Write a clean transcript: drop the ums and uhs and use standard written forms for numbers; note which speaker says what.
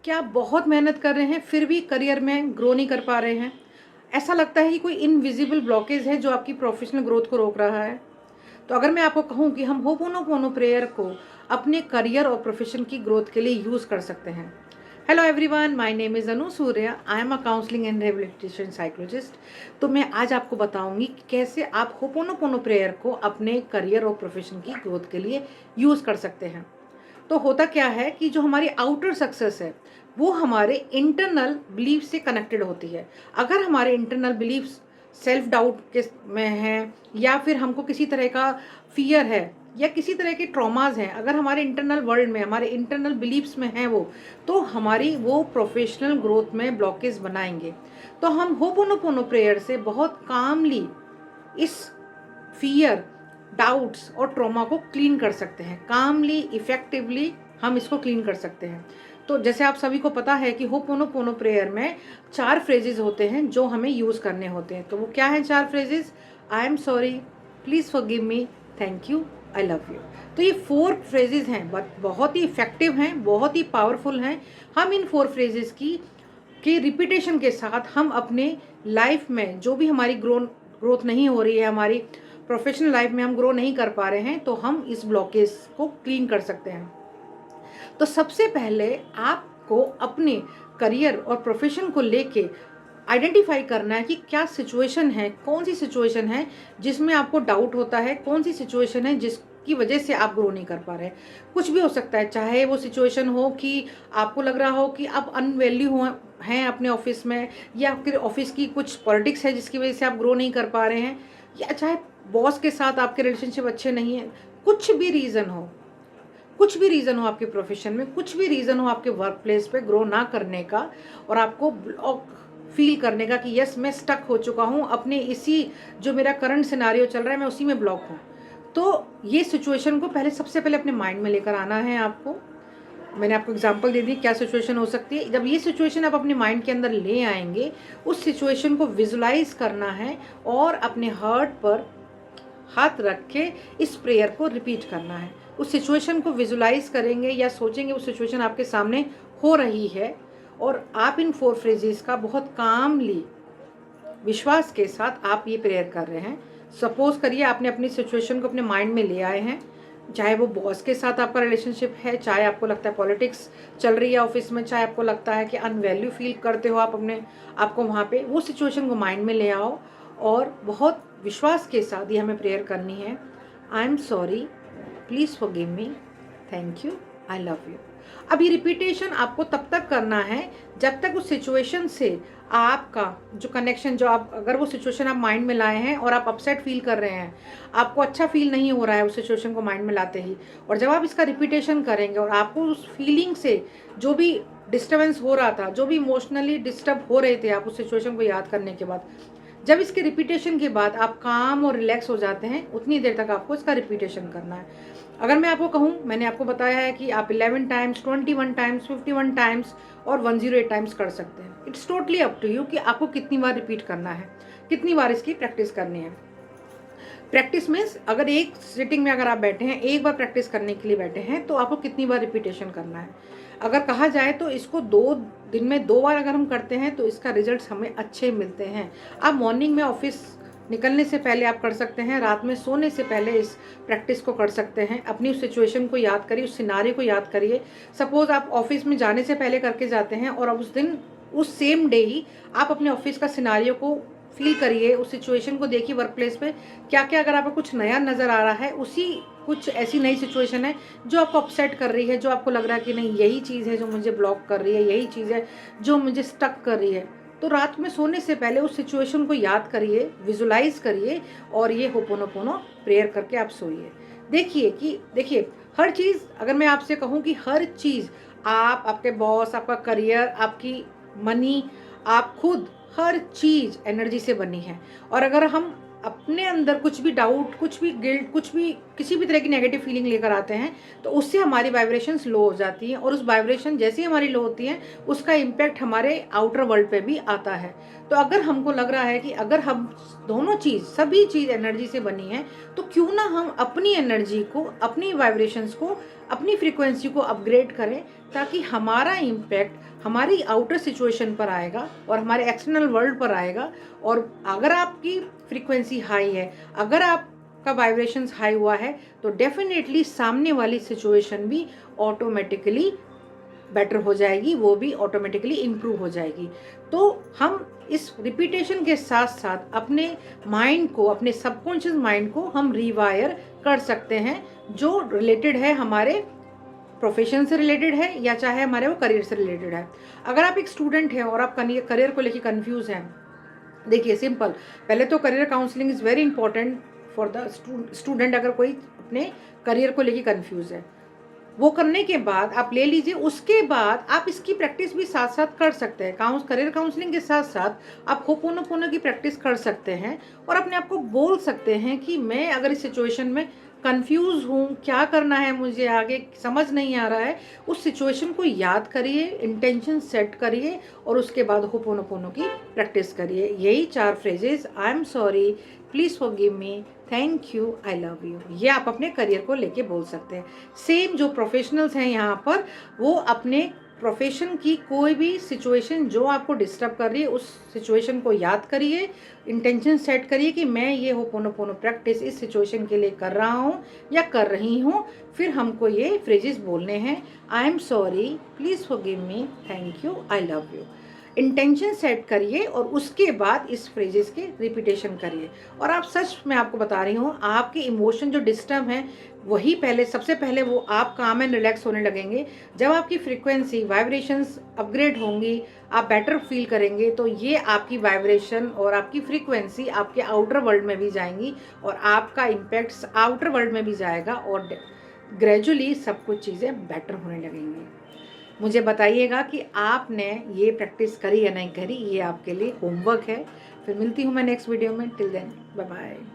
Speaker 1: क्या आप बहुत मेहनत कर रहे हैं फिर भी करियर में ग्रो नहीं कर पा रहे हैं? ऐसा लगता है कि कोई इनविजिबल ब्लॉकेज है जो आपकी प्रोफेशनल ग्रोथ को रोक रहा है? तो अगर मैं आपको कहूँ कि हम होपोनोपोनो प्रेयर को अपने करियर और प्रोफेशन की ग्रोथ के लिए यूज़ कर सकते हैं। Hello everyone, my name is Anu Surya. I am a counselling and rehabilitation psychologist. तो मैं आज आपको बताऊंगी कि कैसे आप होपोनोपोनो प्रेयर को अपने करियर और प्रोफेशन की ग्रोथ के लिए यूज़ कर सकते हैं। तो होता क्या है कि जो हमारी आउटर सक्सेस है वो हमारे इंटरनल बिलीफ से कनेक्टेड होती है। अगर हमारे इंटरनल बिलीफ्स सेल्फ डाउट के में हैं, या फिर हमको किसी तरह का फियर है या किसी तरह के ट्रॉमाज हैं, अगर हमारे इंटरनल वर्ल्ड में हमारे इंटरनल बिलीफ्स में हैं वो, तो हमारी वो प्रोफेशनल ग्रोथ में ब्लॉकेज बनाएंगे। तो हम होपोनोपोनो प्रेयर से बहुत कामली इस फियर, डाउट्स और ट्रॉमा को क्लीन कर सकते हैं। कामली, इफेक्टिवली हम इसको क्लीन कर सकते हैं। तो जैसे आप सभी को पता है कि होपोनोपोनो प्रेयर में 4 फ्रेजेस होते हैं जो हमें यूज़ करने होते हैं। तो वो क्या हैं 4 phrases? I am sorry, please forgive me, thank you, I love you. तो ये 4 फ्रेजेस हैं, बट बहुत ही इफेक्टिव हैं, बहुत ही पावरफुल हैं। हम इन 4 फ्रेजेस की रिपीटेशन के साथ हम अपने लाइफ में जो भी हमारी ग्रोथ नहीं हो रही है, हमारी प्रोफेशनल लाइफ में हम ग्रो नहीं कर पा रहे हैं, तो हम इस ब्लॉकेज को क्लीन कर सकते हैं। तो सबसे पहले आपको अपने करियर और प्रोफेशन को लेके आइडेंटिफाई करना है कि क्या सिचुएशन है, कौन सी सिचुएशन है जिसमें आपको डाउट होता है, कौन सी सिचुएशन है जिसकी वजह से आप ग्रो नहीं कर पा रहे हैं। कुछ भी हो सकता है, चाहे वो सिचुएशन हो कि आपको लग रहा हो कि आप अनवैल्यू हैं अपने ऑफिस में, या फिर ऑफिस की कुछ पॉलिटिक्स है जिसकी वजह से आप ग्रो नहीं कर पा रहे हैं, या चाहे बॉस के साथ आपके रिलेशनशिप अच्छे नहीं हैं। कुछ भी रीज़न हो, कुछ भी रीज़न हो आपके प्रोफेशन में, कुछ भी रीज़न हो आपके वर्क प्लेस पे ग्रो ना करने का, और आपको ब्लॉक फील करने का कि यस मैं स्टक हो चुका हूँ अपने इसी जो मेरा करंट सिनारियो चल रहा है, मैं उसी में ब्लॉक हूँ। तो ये सिचुएशन को पहले सबसे पहले अपने माइंड में लेकर आना है आपको। मैंने आपको एग्जांपल दे दी क्या सिचुएशन हो सकती है। जब ये सिचुएशन आप अपने माइंड के अंदर ले आएंगे, उस सिचुएशन को विजुलाइज करना है और अपने हार्ट पर हाथ रख के इस प्रेयर को रिपीट करना है। उस सिचुएशन को विजुलाइज करेंगे या सोचेंगे उस सिचुएशन आपके सामने हो रही है, और आप इन 4 फ्रेजेस का बहुत कामली, विश्वास के साथ आप ये प्रेयर कर रहे हैं। सपोज करिए आपने अपनी सिचुएशन को अपने माइंड में ले आए हैं, चाहे वो बॉस के साथ आपका रिलेशनशिप है, चाहे आपको लगता है पॉलिटिक्स चल रही है ऑफिस में, चाहे आपको लगता है कि अनवैल्यू फील करते हो आप अपने आपको वहाँ पे, वो सिचुएशन को माइंड में ले आओ और बहुत विश्वास के साथ ये हमें प्रेयर करनी है। I am sorry, please forgive me, thank you, I love you. अब ये रिपीटेशन आपको तब तक करना है जब तक उस सिचुएशन से आपका जो कनेक्शन, जो आप अगर वो सिचुएशन आप माइंड में लाए हैं और आप अपसेट फील कर रहे हैं, आपको अच्छा फील नहीं हो रहा है उस सिचुएशन को माइंड में लाते ही, और जब आप इसका रिपीटेशन करेंगे और आपको उस फीलिंग से जो भी डिस्टर्बेंस हो रहा था, जो भी इमोशनली डिस्टर्ब हो रहे थे आप उस सिचुएशन को याद करने के बाद, जब इसके रिपीटेशन के बाद आप काम और रिलैक्स हो जाते हैं, उतनी देर तक आपको इसका रिपीटेशन करना है। अगर मैं आपको कहूँ, मैंने आपको बताया है कि आप 11 टाइम्स, 21 टाइम्स, 51 टाइम्स और 108 टाइम्स कर सकते हैं। It's totally up to you कि आपको कितनी बार रिपीट करना है, कितनी बार इसकी प्रैक्टिस करनी है। प्रैक्टिस मीन्स अगर एक सिटिंग में अगर आप बैठे हैं, एक बार प्रैक्टिस करने के लिए बैठे हैं, तो आपको कितनी बार रिपीटेशन करना है। अगर कहा जाए तो इसको 2 दिन में 2 बार अगर हम करते हैं तो इसका रिजल्ट्स हमें अच्छे मिलते हैं। आप मॉर्निंग में ऑफिस निकलने से पहले आप कर सकते हैं, रात में सोने से पहले इस प्रैक्टिस को कर सकते हैं। अपनी उस सिचुएशन को याद करिए, उस सिनारियो को याद करिए। सपोज आप ऑफिस में जाने से पहले करके जाते हैं, और अब उस दिन, उस सेम डे ही आप अपने ऑफिस का सिनारियो को फील करिए, उस सिचुएशन को देखिए वर्क प्लेस पे क्या क्या, अगर आपको कुछ नया नज़र आ रहा है, उसी कुछ ऐसी नई सिचुएशन है जो आपको अपसेट कर रही है, जो आपको लग रहा है कि नहीं यही चीज़ है जो मुझे ब्लॉक कर रही है, यही चीज़ है जो मुझे स्टक कर रही है, तो रात में सोने से पहले उस सिचुएशन को याद करिए, विजुलाइज करिए, और ये होपोनोपोनो प्रेयर करके आप सोइए। देखिए हर चीज़, अगर मैं आपसे कहूँ कि हर चीज़, आप, आपके बॉस, आपका करियर, आपकी मनी, आप खुद, हर चीज़ एनर्जी से बनी है। और अगर हम अपने अंदर कुछ भी डाउट, कुछ भी गिल्ट, कुछ भी किसी भी तरह की नेगेटिव फीलिंग लेकर आते हैं, तो उससे हमारी वाइब्रेशंस लो हो जाती हैं, और उस वाइब्रेशन जैसे ही हमारी लो होती हैं, उसका इम्पैक्ट हमारे आउटर वर्ल्ड पे भी आता है। तो अगर हमको लग रहा है कि अगर हम दोनों चीज़, सभी चीज़ एनर्जी से बनी है, तो क्यों ना हम अपनी एनर्जी को, अपनी वाइब्रेशंस को, अपनी फ्रीक्वेंसी को अपग्रेड करें, ताकि हमारा इम्पैक्ट हमारी आउटर सिचुएशन पर आएगा और हमारे एक्सटर्नल वर्ल्ड पर आएगा। और अगर आपकी फ्रीक्वेंसी हाई है, अगर आपका वाइब्रेशंस हाई हुआ है, तो डेफिनेटली सामने वाली सिचुएशन भी ऑटोमेटिकली बेटर हो जाएगी, वो भी ऑटोमेटिकली इम्प्रूव हो जाएगी। तो हम इस रिपीटेशन के साथ साथ अपने माइंड को, अपने सबकॉन्शियस माइंड को हम रिवायर कर सकते हैं, जो रिलेटेड है हमारे प्रोफेशन से रिलेटेड है या चाहे हमारे वो करियर से रिलेटेड है। अगर आप एक स्टूडेंट हैं और आप करियर को लेकर कंफ्यूज हैं, देखिए सिंपल, पहले तो career counselling is very important for the student. अगर कोई अपने करियर को लेकर कंफ्यूज है, वो करने के बाद आप ले लीजिए, उसके बाद आप इसकी प्रैक्टिस भी साथ साथ कर सकते हैं। करियर काउंसलिंग के साथ साथ आप होपोनोपोनो की प्रैक्टिस कर सकते हैं और अपने आप को बोल सकते हैं कि मैं अगर इस सिचुएशन में कंफ्यूज हूँ, क्या करना है मुझे आगे समझ नहीं आ रहा है, उस सिचुएशन को याद करिए, इंटेंशन सेट करिए और उसके बाद होपोनोपोनो की प्रैक्टिस करिए। यही 4 phrases, I am sorry, please forgive me, thank you, I love you, ये आप अपने करियर को लेके बोल सकते हैं। सेम जो प्रोफेशनल्स हैं यहाँ पर, वो अपने प्रोफेशन की कोई भी सिचुएशन जो आपको डिस्टर्ब कर रही है, उस सिचुएशन को याद करिए, इंटेंशन सेट करिए कि मैं ये होपोनोपोनो प्रैक्टिस इस सिचुएशन के लिए कर रहा हूँ या कर रही हूँ। फिर हमको ये फ्रेजेस बोलने हैं, I am sorry, please forgive me, thank you, I love you. Intention set करिए और उसके बाद इस फ्रेजेस के रिपीटेशन करिए। और आप सच में आपको बता रही हूँ, आपके इमोशन जो डिस्टर्ब हैं वही सबसे पहले वो आप काम एंड रिलैक्स होने लगेंगे। जब आपकी फ्रीक्वेंसी वाइब्रेशंस अपग्रेड होंगी, आप बेटर फील करेंगे, तो ये आपकी वाइब्रेशन और आपकी फ्रीक्वेंसी आपके आउटर वर्ल्ड में भी जाएंगी और आपका इम्पैक्ट आउटर वर्ल्ड में भी जाएगा और ग्रेजुअली सब कुछ चीज़ें बेटर होने लगेंगी। मुझे बताइएगा कि आपने ये प्रैक्टिस करी या नहीं करी, ये आपके लिए होमवर्क है। फिर मिलती हूँ मैं नेक्स्ट वीडियो में। Till then bye bye.